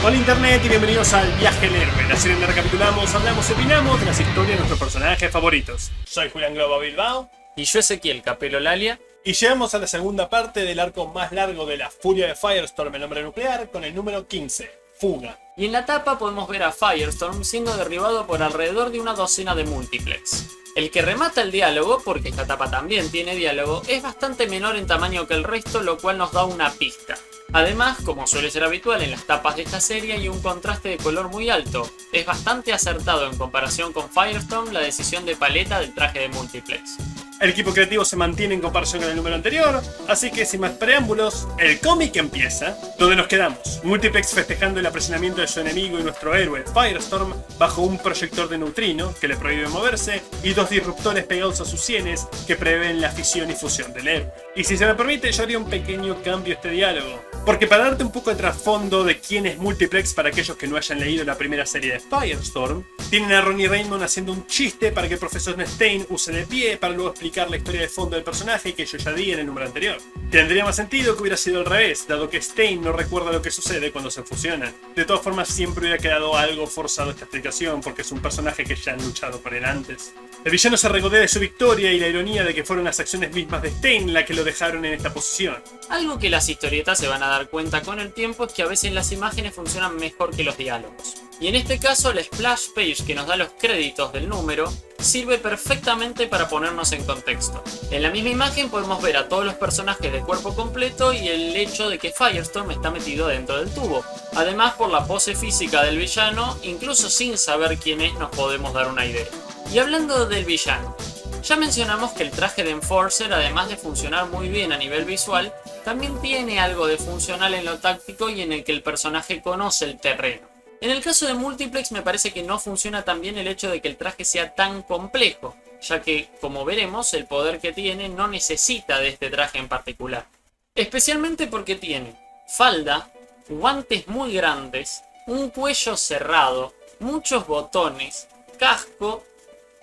Hola Internet y bienvenidos al Viaje del Héroe, la serie donde recapitulamos, hablamos y opinamos de las historias de nuestros personajes favoritos. Soy Julián Globo Bilbao. Y yo Ezequiel Capelo Lalia. Y llegamos a la segunda parte del arco más largo de la furia de Firestorm, el hombre nuclear, con el número 15, Fuga. Y en la tapa podemos ver a Firestorm siendo derribado por alrededor de una docena de múltiplex. El que remata el diálogo, porque esta tapa también tiene diálogo, es bastante menor en tamaño que el resto, lo cual nos da una pista. Además, como suele ser habitual en las tapas de esta serie, hay un contraste de color muy alto. Es bastante acertado en comparación con Firestorm la decisión de paleta del traje de múltiplex. El equipo creativo se mantiene en comparación con el número anterior, así que sin más preámbulos, el cómic empieza, donde nos quedamos. Multiplex festejando el apresionamiento de su enemigo y nuestro héroe, Firestorm, bajo un proyector de neutrino que le prohíbe moverse y dos disruptores pegados a sus sienes que prevén la fisión y fusión del héroe. Y si se me permite, yo haría un pequeño cambio a este diálogo, porque para darte un poco de trasfondo de quién es Multiplex para aquellos que no hayan leído la primera serie de Firestorm, tienen a Ronnie Raymond haciendo un chiste para que el profesor Stein use de pie para luego explicar la historia de fondo del personaje que yo ya di en el número anterior. Tendría más sentido que hubiera sido al revés, dado que Stein no recuerda lo que sucede cuando se fusionan. De todas formas, siempre hubiera quedado algo forzado esta explicación porque es un personaje que ya han luchado por él antes. El villano se regodea de su victoria y la ironía de que fueron las acciones mismas de Stein la que lo dejaron en esta posición. Algo que las historietas se van a dar cuenta con el tiempo es que a veces las imágenes funcionan mejor que los diálogos. Y en este caso la splash page que nos da los créditos del número sirve perfectamente para ponernos en contexto. En la misma imagen podemos ver a todos los personajes de cuerpo completo y el hecho de que Firestorm está metido dentro del tubo. Además, por la pose física del villano, incluso sin saber quién es nos podemos dar una idea. Y hablando del villano, ya mencionamos que el traje de Enforcer, además de funcionar muy bien a nivel visual, también tiene algo de funcional en lo táctico y en el que el personaje conoce el terreno. En el caso de Multiplex me parece que no funciona tan bien el hecho de que el traje sea tan complejo, ya que, como veremos, el poder que tiene no necesita de este traje en particular. Especialmente porque tiene falda, guantes muy grandes, un cuello cerrado, muchos botones, casco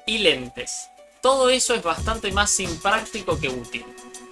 y lentes. Todo eso es bastante más impráctico que útil.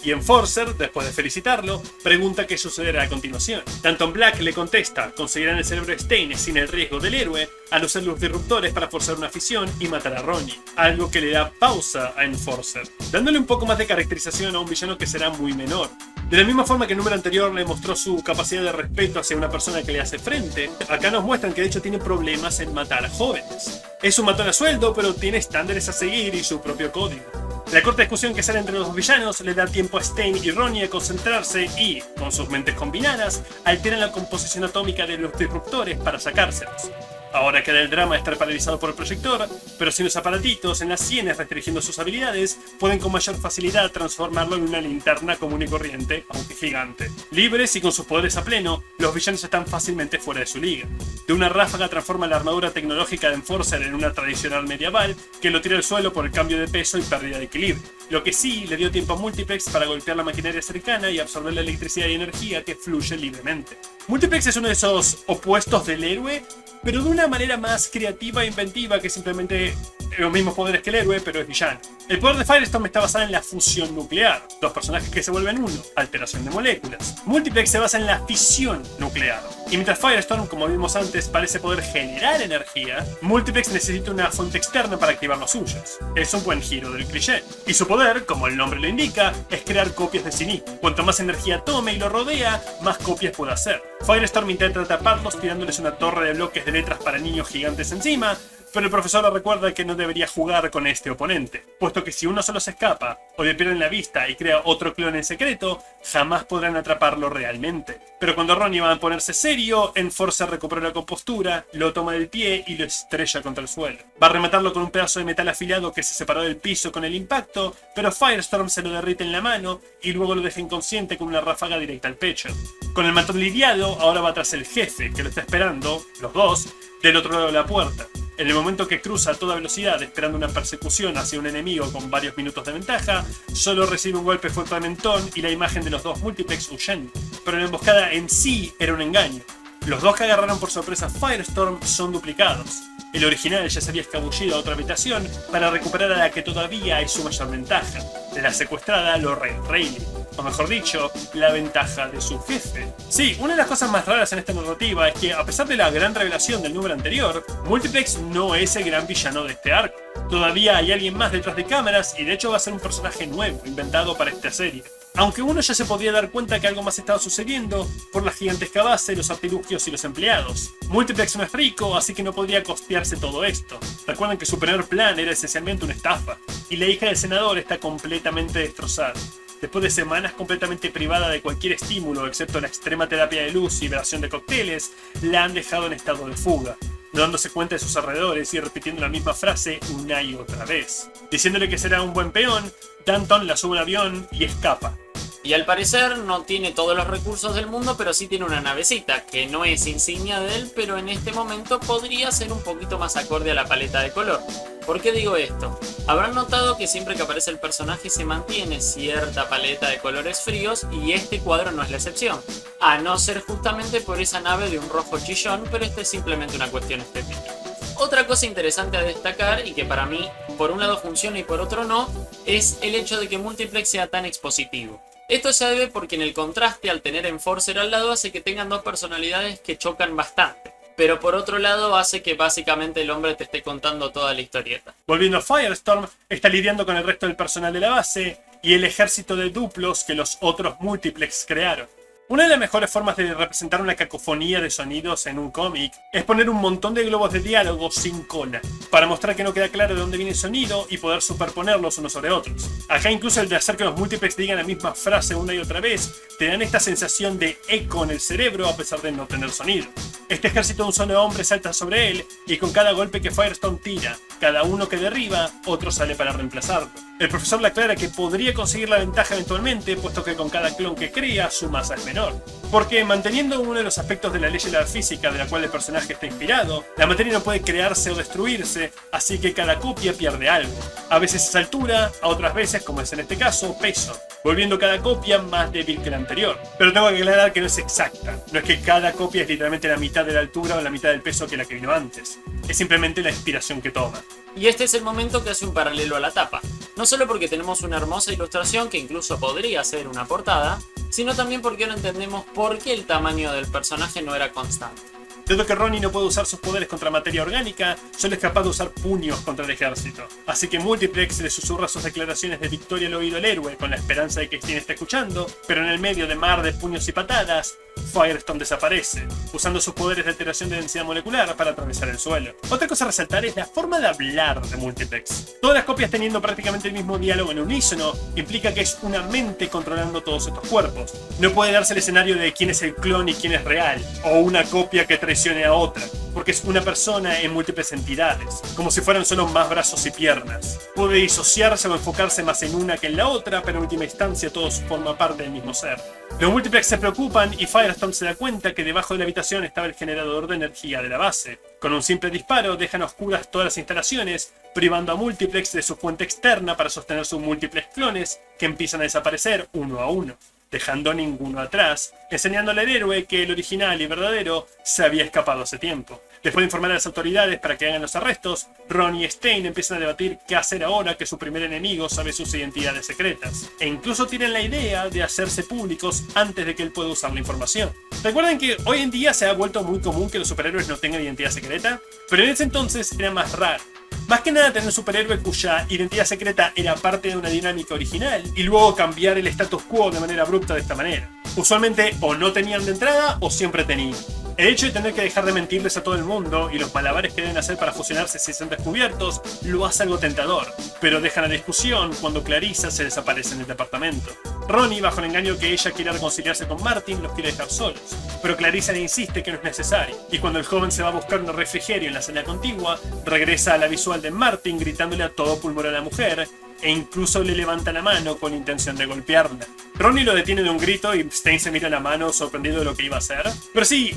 Y Enforcer, después de felicitarlo, pregunta qué sucederá a continuación. Tanto Black le contesta, conseguirán el cerebro de Stein sin el riesgo del héroe, al usar los disruptores para forzar una fisión y matar a Ronnie, algo que le da pausa a Enforcer, dándole un poco más de caracterización a un villano que será muy menor. De la misma forma que el número anterior le mostró su capacidad de respeto hacia una persona que le hace frente, acá nos muestran que de hecho tiene problemas en matar a jóvenes. Es un matón a sueldo, pero tiene estándares a seguir y su propio código. La corta discusión que sale entre los dos villanos le da tiempo a Stein y Ronnie a concentrarse y, con sus mentes combinadas, alteran la composición atómica de los disruptores para sacárselos. Ahora queda el drama de estar paralizado por el proyector, pero sin los aparatitos en las sienes restringiendo sus habilidades, pueden con mayor facilidad transformarlo en una linterna común y corriente, aunque gigante. Libres y con sus poderes a pleno, los villanos están fácilmente fuera de su liga. De una ráfaga transforma la armadura tecnológica de Enforcer en una tradicional medieval, que lo tira al suelo por el cambio de peso y pérdida de equilibrio. Lo que sí le dio tiempo a Multiplex para golpear la maquinaria cercana y absorber la electricidad y energía que fluye libremente. Multiplex es uno de esos opuestos del héroe, pero de una manera más creativa e inventiva que simplemente los mismos poderes que el héroe, pero es villano. El poder de Firestorm está basado en la fusión nuclear, dos personajes que se vuelven uno, alteración de moléculas. Multiplex se basa en la fisión nuclear. Y mientras Firestorm, como vimos antes, parece poder generar energía, Multiplex necesita una fuente externa para activar los suyos. Es un buen giro del cliché. Y su poder, como el nombre lo indica, es crear copias de sí mismo. Cuanto más energía tome y lo rodea, más copias puede hacer. Firestorm intenta atraparlos tirándoles una torre de bloques de letras para niños gigantes encima, pero el profesor le recuerda que no debería jugar con este oponente, puesto que si uno solo se escapa o le pierden la vista y crea otro clon en secreto, jamás podrán atraparlo realmente. Pero cuando Ronnie va a ponerse serio, Enforcer recupera la compostura, lo toma del pie y lo estrella contra el suelo. Va a rematarlo con un pedazo de metal afilado que se separó del piso con el impacto, pero Firestorm se lo derrite en la mano y luego lo deja inconsciente con una ráfaga directa al pecho. Con el matón lidiado, ahora va tras el jefe, que lo está esperando, los dos, del otro lado de la puerta. En el momento que cruza a toda velocidad esperando una persecución hacia un enemigo con varios minutos de ventaja, solo recibe un golpe fuerte de mentón y la imagen de los dos Multiplex huyendo. Pero la emboscada en sí era un engaño. Los dos que agarraron por sorpresa a Firestorm son duplicados. El original ya se había escabullido a otra habitación para recuperar a la que todavía es su mayor ventaja, la secuestrada Lorraine Rayleigh. o mejor dicho, la ventaja de su jefe. Sí, una de las cosas más raras en esta narrativa es que, a pesar de la gran revelación del número anterior, Multiplex no es el gran villano de este arco. Todavía hay alguien más detrás de cámaras y de hecho va a ser un personaje nuevo, inventado para esta serie. Aunque uno ya se podía dar cuenta que algo más estaba sucediendo por la gigantesca base, los artilugios y los empleados. Multiplex no es rico, así que no podría costearse todo esto. Recuerden que su primer plan era esencialmente una estafa, y la hija del senador está completamente destrozada. Después de semanas completamente privada de cualquier estímulo, excepto la extrema terapia de luz y liberación de cócteles, la han dejado en estado de fuga, no dándose cuenta de sus alrededores y repitiendo la misma frase una y otra vez. Diciéndole que será un buen peón, Danton la sube al avión y escapa. Y al parecer no tiene todos los recursos del mundo, pero sí tiene una navecita, que no es insignia de él, pero en este momento podría ser un poquito más acorde a la paleta de color. ¿Por qué digo esto? Habrán notado que siempre que aparece el personaje se mantiene cierta paleta de colores fríos y este cuadro no es la excepción. A no ser justamente por esa nave de un rojo chillón, pero esto es simplemente una cuestión estética. Otra cosa interesante a destacar, y que para mí por un lado funciona y por otro no, es el hecho de que Multiplex sea tan expositivo. Esto se debe porque en el contraste al tener Enforcer al lado hace que tengan dos personalidades que chocan bastante. Pero por otro lado hace que básicamente el hombre te esté contando toda la historieta. Volviendo a Firestorm, está lidiando con el resto del personal de la base y el ejército de duplos que los otros Multiplex crearon. Una de las mejores formas de representar una cacofonía de sonidos en un cómic es poner un montón de globos de diálogo sin cola, para mostrar que no queda claro de dónde viene el sonido y poder superponerlos unos sobre otros. Acá incluso el de hacer que los Multiplex digan la misma frase una y otra vez, te dan esta sensación de eco en el cerebro a pesar de no tener sonido. Este ejército de un solo hombre salta sobre él y con cada golpe que Firestorm tira, cada uno que derriba, otro sale para reemplazarlo. El profesor le aclara que podría conseguir la ventaja eventualmente, puesto que con cada clon que crea, su masa es menor. Porque manteniendo uno de los aspectos de la ley de la física de la cual el personaje está inspirado, la materia no puede crearse o destruirse, así que cada copia pierde algo. A veces es altura, a otras veces, como es en este caso, peso, volviendo cada copia más débil que la anterior. Pero tengo que aclarar que no es exacta, no es que cada copia es literalmente la mitad de la altura o la mitad del peso que la que vino antes, es simplemente la inspiración que toma. Y este es el momento que hace un paralelo a la tapa. No solo porque tenemos una hermosa ilustración que incluso podría ser una portada, sino también porque ahora entendemos por qué el tamaño del personaje no era constante. Dado que Ronnie no puede usar sus poderes contra materia orgánica, solo es capaz de usar puños contra el ejército. Así que Multiplex le susurra sus declaraciones de victoria al oído al héroe con la esperanza de que Stein esté escuchando, pero en el medio de mar de puños y patadas, Firestorm desaparece, usando sus poderes de alteración de densidad molecular para atravesar el suelo. Otra cosa a resaltar es la forma de hablar de Multiplex. Todas las copias teniendo prácticamente el mismo diálogo en unísono implica que es una mente controlando todos estos cuerpos. No puede darse el escenario de quién es el clon y quién es real, o una copia que traicione a otra, porque es una persona en múltiples entidades, como si fueran solo más brazos y piernas. Puede disociarse o enfocarse más en una que en la otra, pero en última instancia todos forman parte del mismo ser. Los Multiplex se preocupan y Firestorm se da cuenta que debajo de la habitación estaba el generador de energía de la base. Con un simple disparo dejan a oscuras todas las instalaciones, privando a Multiplex de su fuente externa para sostener sus múltiples clones, que empiezan a desaparecer uno a uno, dejando a ninguno atrás, enseñándole al héroe que el original y verdadero se había escapado hace tiempo. Después de informar a las autoridades para que hagan los arrestos, Ron y Stein empiezan a debatir qué hacer ahora que su primer enemigo sabe sus identidades secretas, e incluso tienen la idea de hacerse públicos antes de que él pueda usar la información. Recuerden que hoy en día se ha vuelto muy común que los superhéroes no tengan identidad secreta, pero en ese entonces era más raro. Más que nada tener un superhéroe cuya identidad secreta era parte de una dinámica original y luego cambiar el status quo de manera abrupta de esta manera. Usualmente o no tenían de entrada o siempre tenían. El hecho de tener que dejar de mentirles a todo el mundo y los malabares que deben hacer para fusionarse si son descubiertos lo hace algo tentador, pero dejan la discusión cuando Clarissa se desaparece en el departamento. Ronnie, bajo el engaño que ella quiere reconciliarse con Martin, los quiere dejar solos, pero Clarissa le insiste que no es necesario, y cuando el joven se va a buscar un refrigerio en la sala contigua, regresa a la visual de Martin gritándole a todo pulmón a la mujer, e incluso le levanta la mano con intención de golpearla. Ronnie lo detiene de un grito y Stein se mira la mano sorprendido de lo que iba a hacer. Pero sí,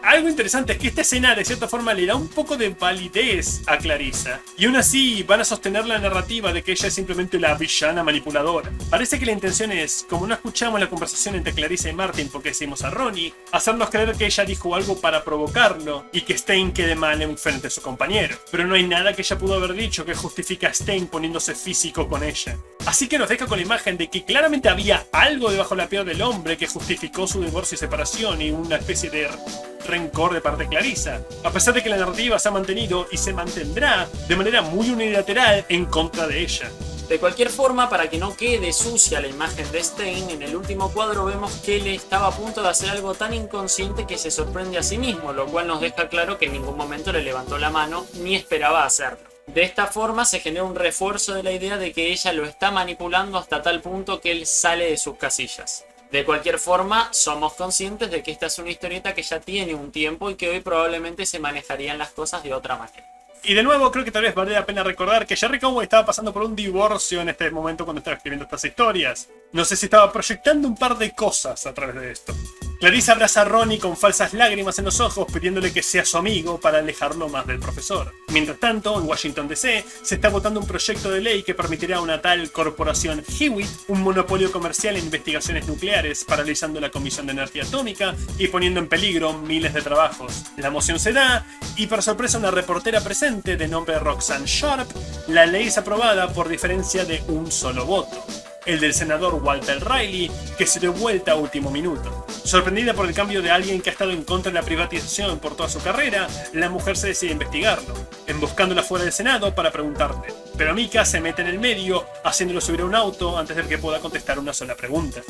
Algo interesante es que esta escena de cierta forma le da un poco de validez a Clarissa. Y aún así van a sostener la narrativa de que ella es simplemente la villana manipuladora. Parece que la intención es, como no escuchamos la conversación entre Clarissa y Martin porque decimos a Ronnie, hacernos creer que ella dijo algo para provocarlo y que Stein quede mal en frente de su compañero. Pero no hay nada que ella pudo haber dicho que justifique a Stein poniéndose físico con ella. Así que nos deja con la imagen de que claramente había algo debajo de la piel del hombre que justificó su divorcio y separación y una especie de rencor de parte de Clarissa, a pesar de que la narrativa se ha mantenido y se mantendrá de manera muy unilateral en contra de ella. De cualquier forma, para que no quede sucia la imagen de Stein, en el último cuadro vemos que él estaba a punto de hacer algo tan inconsciente que se sorprende a sí mismo, lo cual nos deja claro que en ningún momento le levantó la mano ni esperaba hacerlo. De esta forma se genera un refuerzo de la idea de que ella lo está manipulando hasta tal punto que él sale de sus casillas. De cualquier forma, somos conscientes de que esta es una historieta que ya tiene un tiempo y que hoy probablemente se manejarían las cosas de otra manera. Y de nuevo, creo que tal vez vale la pena recordar que Jerry Conway estaba pasando por un divorcio en este momento cuando estaba escribiendo estas historias. No sé si estaba proyectando un par de cosas a través de esto. Clarissa abraza a Ronnie con falsas lágrimas en los ojos pidiéndole que sea su amigo para alejarlo más del profesor. Mientras tanto, en Washington DC se está votando un proyecto de ley que permitirá a una tal corporación Hewitt un monopolio comercial en investigaciones nucleares, paralizando la Comisión de Energía Atómica y poniendo en peligro miles de trabajos. La moción se da y, por sorpresa, una reportera presente de nombre Roxanne Sharp, la ley es aprobada por diferencia de un solo voto, el del senador Walter Riley, que se dio vuelta a último minuto. Sorprendida por el cambio de alguien que ha estado en contra de la privatización por toda su carrera, la mujer se decide investigarlo, emboscándola fuera del Senado para preguntarle. Pero Mika se mete en el medio, haciéndolo subir a un auto antes de que pueda contestar una sola pregunta.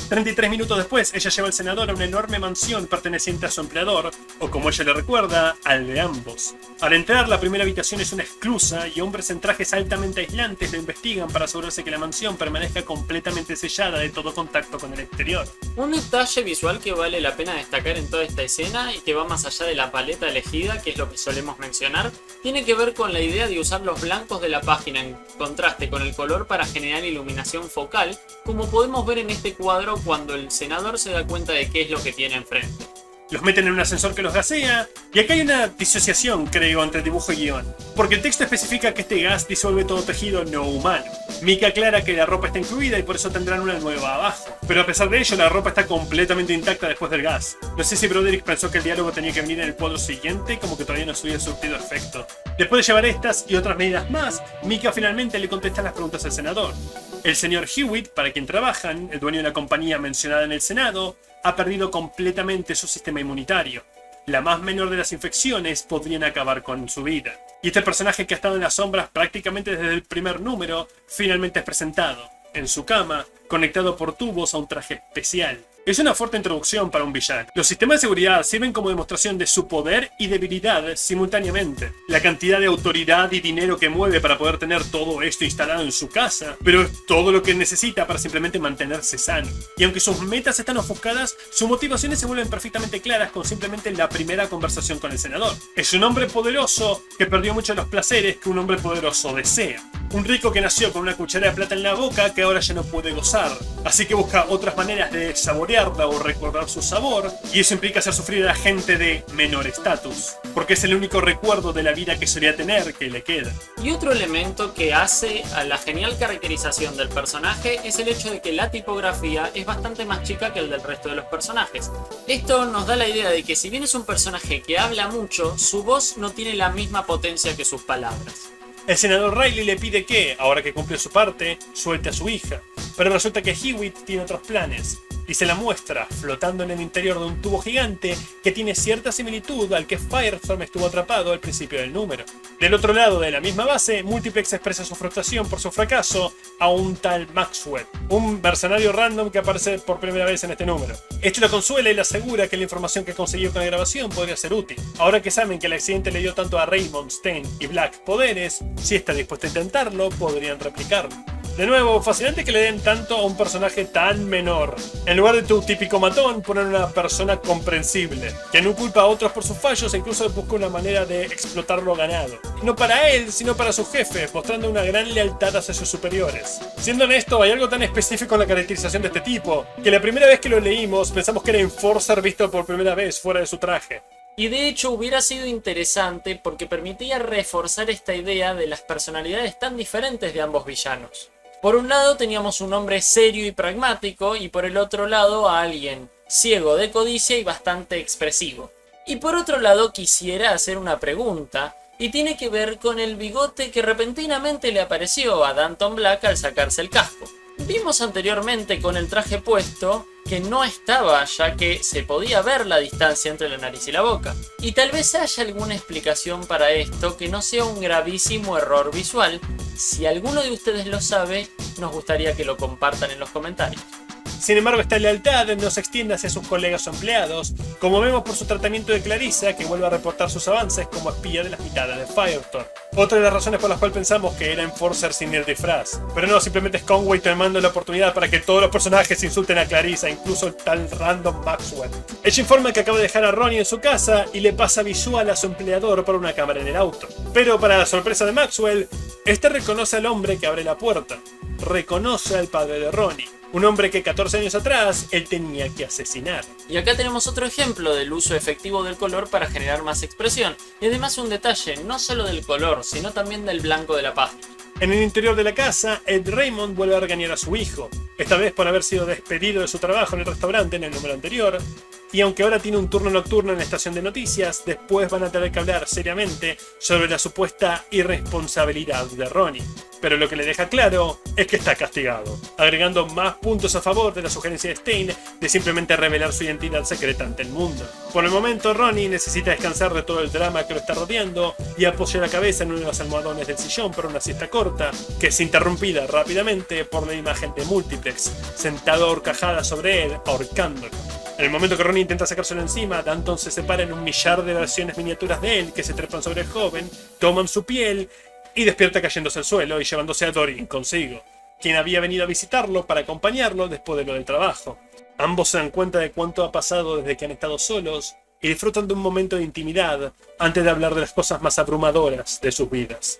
33 minutos después, ella lleva al senador a una enorme mansión perteneciente a su empleador, o como ella le recuerda, al de ambos. Al entrar, la primera habitación es una esclusa y hombres en trajes altamente aislantes lo investigan para asegurarse que la mansión permanezca completamente sellada de todo contacto con el exterior. Un detalle visual que vale la pena destacar en toda esta escena y que va más allá de la paleta elegida, que es lo que solemos mencionar, tiene que ver con la idea de usar los blancos de la página en contraste con el color para generar iluminación focal, como podemos ver en este cuadro cuando el senador se da cuenta de qué es lo que tiene enfrente. Los meten en un ascensor que los gasea, y acá hay una disociación, creo, entre dibujo y guión, porque el texto especifica que este gas disuelve todo tejido no humano. Mika aclara que la ropa está incluida y por eso tendrán una nueva abajo, pero a pesar de ello la ropa está completamente intacta después del gas. No sé si Broderick pensó que el diálogo tenía que venir en el cuadro siguiente, como que todavía no se había surtido efecto. Después de llevar estas y otras medidas más, Mika finalmente le contesta las preguntas al senador. El señor Hewitt, para quien trabajan, el dueño de la compañía mencionada en el Senado, ha perdido completamente su sistema inmunitario. La más menor de las infecciones podrían acabar con su vida. Y este personaje que ha estado en las sombras prácticamente desde el primer número, finalmente es presentado, en su cama, conectado por tubos a un traje especial. Es una fuerte introducción para un villano. Los sistemas de seguridad sirven como demostración de su poder y debilidad simultáneamente. La cantidad de autoridad y dinero que mueve para poder tener todo esto instalado en su casa, pero es todo lo que necesita para simplemente mantenerse sano. Y aunque sus metas están ofuscadas, sus motivaciones se vuelven perfectamente claras con simplemente la primera conversación con el senador. Es un hombre poderoso que perdió muchos de los placeres que un hombre poderoso desea. Un rico que nació con una cuchara de plata en la boca que ahora ya no puede gozar. Así que busca otras maneras de saborearla o recordar su sabor, y eso implica hacer sufrir a la gente de menor estatus, porque es el único recuerdo de la vida que solía tener que le queda. Y otro elemento que hace a la genial caracterización del personaje es el hecho de que la tipografía es bastante más chica que el del resto de los personajes. Esto nos da la idea de que si bien es un personaje que habla mucho, su voz no tiene la misma potencia que sus palabras. El senador Riley le pide que, ahora que cumple su parte, suelte a su hija, pero resulta que Hewitt tiene otros planes, y se la muestra flotando en el interior de un tubo gigante que tiene cierta similitud al que Firestorm estuvo atrapado al principio del número. Del otro lado de la misma base, Multiplex expresa su frustración por su fracaso a un tal Maxwell, un mercenario random que aparece por primera vez en este número. Este lo consuela y le asegura que la información que consiguió con la grabación podría ser útil. Ahora que saben que el accidente le dio tanto a Raymond, Stein y Black poderes, si está dispuesto a intentarlo, podrían replicarlo. De nuevo, fascinante que le den tanto a un personaje tan menor. En lugar de tu típico matón, ponen una persona comprensible, que no culpa a otros por sus fallos e incluso busca una manera de explotar lo ganado. No para él, sino para sus jefes, mostrando una gran lealtad hacia sus superiores. Siendo honesto, hay algo tan específico en la caracterización de este tipo, que la primera vez que lo leímos pensamos que era Enforcer visto por primera vez fuera de su traje. Y de hecho hubiera sido interesante porque permitía reforzar esta idea de las personalidades tan diferentes de ambos villanos. Por un lado teníamos un hombre serio y pragmático, y por el otro lado a alguien ciego de codicia y bastante expresivo. Y por otro lado quisiera hacer una pregunta, y tiene que ver con el bigote que repentinamente le apareció a Danton Black al sacarse el casco. Vimos anteriormente con el traje puesto que no estaba, ya que se podía ver la distancia entre la nariz y la boca. Y tal vez haya alguna explicación para esto que no sea un gravísimo error visual. Si alguno de ustedes lo sabe, nos gustaría que lo compartan en los comentarios. Sin embargo, esta lealtad no se extiende hacia sus colegas o empleados, como vemos por su tratamiento de Clarissa, que vuelve a reportar sus avances como espía de las mitades de Firestorm. Otra de las razones por las cuales pensamos que era Enforcer sin el disfraz. Pero no, simplemente es Conway tomando la oportunidad para que todos los personajes insulten a Clarissa, incluso el tal random Maxwell. Ella informa que acaba de dejar a Ronnie en su casa y le pasa visual a su empleador por una cámara en el auto. Pero para la sorpresa de Maxwell, este reconoce al hombre que abre la puerta. Reconoce al padre de Ronnie. Un hombre que 14 años atrás él tenía que asesinar. Y acá tenemos otro ejemplo del uso efectivo del color para generar más expresión. Y además un detalle, no solo del color, sino también del blanco de la página. En el interior de la casa, Ed Raymond vuelve a regañar a su hijo, esta vez por haber sido despedido de su trabajo en el restaurante en el número anterior, y aunque ahora tiene un turno nocturno en la estación de noticias, después van a tener que hablar seriamente sobre la supuesta irresponsabilidad de Ronnie. Pero lo que le deja claro es que está castigado, agregando más puntos a favor de la sugerencia de Stein de simplemente revelar su identidad secreta ante el mundo. Por el momento, Ronnie necesita descansar de todo el drama que lo está rodeando y apoya la cabeza en uno de los almohadones del sillón para una siesta corta, que es interrumpida rápidamente por la imagen de Multiplex, sentado a horcajada sobre él, ahorcándolo. En el momento que Ronnie intenta sacárselo encima, Danton se separa en un millar de versiones miniaturas de él que se trepan sobre el joven, toman su piel y despierta cayéndose al suelo y llevándose a Doreen consigo, quien había venido a visitarlo para acompañarlo después de lo del trabajo. Ambos se dan cuenta de cuánto ha pasado desde que han estado solos y disfrutan de un momento de intimidad antes de hablar de las cosas más abrumadoras de sus vidas.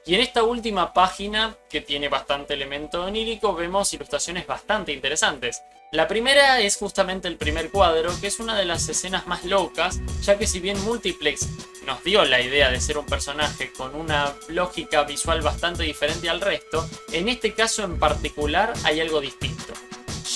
Y en esta última página, que tiene bastante elemento onírico, vemos ilustraciones bastante interesantes. La primera es justamente el primer cuadro, que es una de las escenas más locas, ya que si bien Multiplex nos dio la idea de ser un personaje con una lógica visual bastante diferente al resto, en este caso en particular hay algo distinto,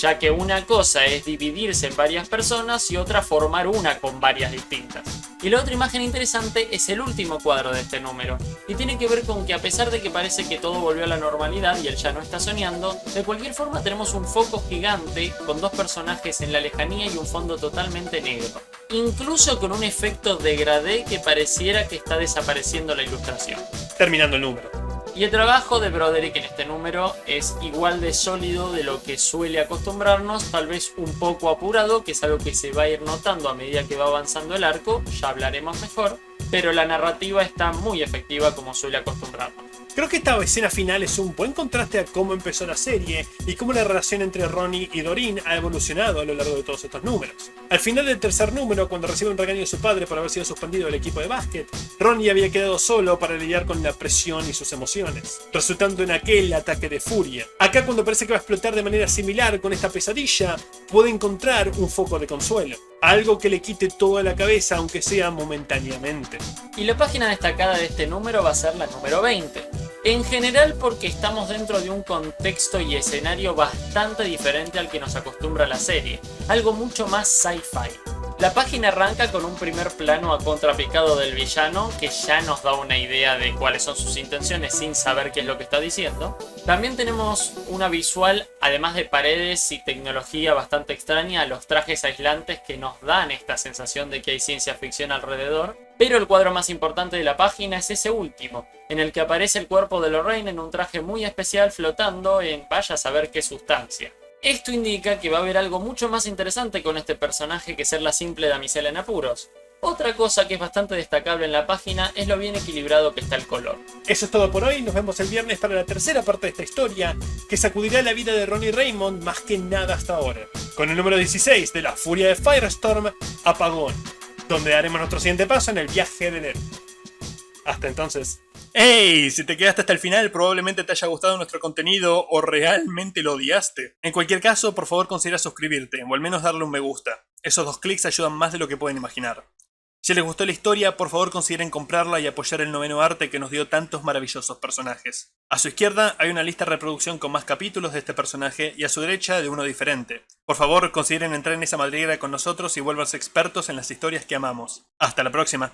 ya que una cosa es dividirse en varias personas y otra formar una con varias distintas. Y la otra imagen interesante es el último cuadro de este número, y tiene que ver con que a pesar de que parece que todo volvió a la normalidad y él ya no está soñando, de cualquier forma tenemos un foco gigante con dos personajes en la lejanía y un fondo totalmente negro, incluso con un efecto degradé que pareciera que está desapareciendo la ilustración. Terminando el número. Y el trabajo de Broderick en este número es igual de sólido de lo que suele acostumbrarnos, tal vez un poco apurado, que es algo que se va a ir notando a medida que va avanzando el arco, ya hablaremos mejor, pero la narrativa está muy efectiva como suele acostumbrarnos. Creo que esta escena final es un buen contraste a cómo empezó la serie y cómo la relación entre Ronnie y Doreen ha evolucionado a lo largo de todos estos números. Al final del tercer número, cuando recibe un regaño de su padre por haber sido suspendido del equipo de básquet, Ronnie había quedado solo para lidiar con la presión y sus emociones, resultando en aquel ataque de furia. Acá, cuando parece que va a explotar de manera similar con esta pesadilla, puede encontrar un foco de consuelo, algo que le quite toda la cabeza, aunque sea momentáneamente. Y la página destacada de este número va a ser la número 20. En general porque estamos dentro de un contexto y escenario bastante diferente al que nos acostumbra la serie, algo mucho más sci-fi. La página arranca con un primer plano a contrapicado del villano que ya nos da una idea de cuáles son sus intenciones sin saber qué es lo que está diciendo. También tenemos una visual, además de paredes y tecnología bastante extraña, a los trajes aislantes que nos dan esta sensación de que hay ciencia ficción alrededor. Pero el cuadro más importante de la página es ese último, en el que aparece el cuerpo de Lorraine en un traje muy especial flotando en vaya a saber qué sustancia. Esto indica que va a haber algo mucho más interesante con este personaje que ser la simple damisela en apuros. Otra cosa que es bastante destacable en la página es lo bien equilibrado que está el color. Eso es todo por hoy, nos vemos el viernes para la tercera parte de esta historia, que sacudirá la vida de Ronnie Raymond más que nada hasta ahora, con el número 16 de La Furia de Firestorm, Apagón, donde daremos nuestro siguiente paso en el viaje del héroe. Hasta entonces. ¡Hey! Si te quedaste hasta el final, probablemente te haya gustado nuestro contenido o realmente lo odiaste. En cualquier caso, por favor considera suscribirte o al menos darle un me gusta. Esos 2 clics ayudan más de lo que pueden imaginar. Si les gustó la historia, por favor consideren comprarla y apoyar el noveno arte que nos dio tantos maravillosos personajes. A su izquierda hay una lista de reproducción con más capítulos de este personaje y a su derecha de uno diferente. Por favor, consideren entrar en esa madriguera con nosotros y vuélvanse expertos en las historias que amamos. ¡Hasta la próxima!